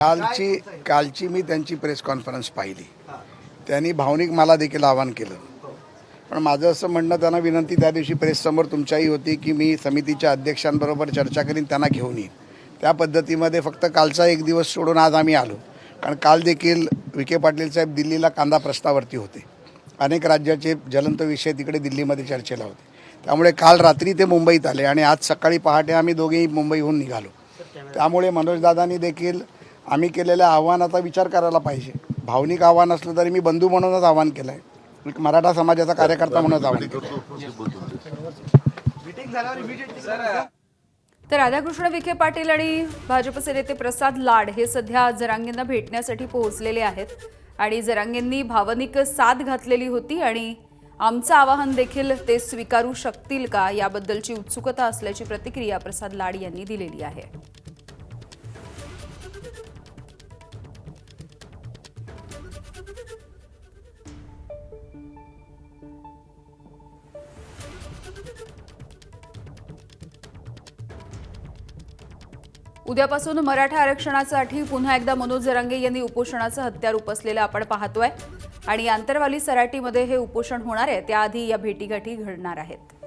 कालची मी त्यांची press conference पाहिली. त्यांनी भावनिक मला देखील आवाहन केलं. पण माझं असं म्हणणं, त्यांना विनंती त्या दिवशी प्रेससमोर तुमच्याही होती की मी समितीच्या अध्यक्षांबरोबर चर्चा करीन, त्यांना घेऊन येईन. त्या पद्धतीमध्ये फक्त कालचा एक दिवस सोडून आज आम्ही आलो. कारण काल देखील विखे पाटील साहेब दिल्लीला कांदा प्रस्तावावरती होते. अनेक राज्याचे ज्वलंत विषय तिकडे दिल्लीमध्ये चर्चेला होते. त्यामुळे काल रात्री ते मुंबईत आले आणि आज सकाळी पहाटे आम्ही दोघेही मुंबईहून निघालो. त्यामुळे मनोजदादांनी देखील आम्ही केलेल्या आव्हानाचा विचार करायला पाहिजे. भावनिक आव्हान असलं तरी मी बंधू म्हणूनच आव्हान केलं आहे, एक मराठा समाजाचा कार्यकर्ता म्हणूनच आव्हान केलं. तर राधाकृष्ण विखे पाटील आणि भाजपचे नेते प्रसाद लाड हे सध्या जरांगेंना भेटण्यासाठी पोहोचलेले आहेत आणि जरांगेंनी भावनिक साथ घातलेली होती आणि आमचं आवाहन देखील ते स्वीकारू शकतील का याबद्दलची उत्सुकता असल्याची प्रतिक्रिया प्रसाद लाड यांनी दिलेली आहे. उद्यापासून मराठा आरक्षणासाठी पुन्हा एकदा मनोज जरांगे यांनी उपोषणाचं हत्यार उपसलेलं आपण पाहतोय आणि आंतरवाली सराटीमध्ये हे उपोषण होणार आहे. त्याआधी या भेटीगाठी घडणार आहेत.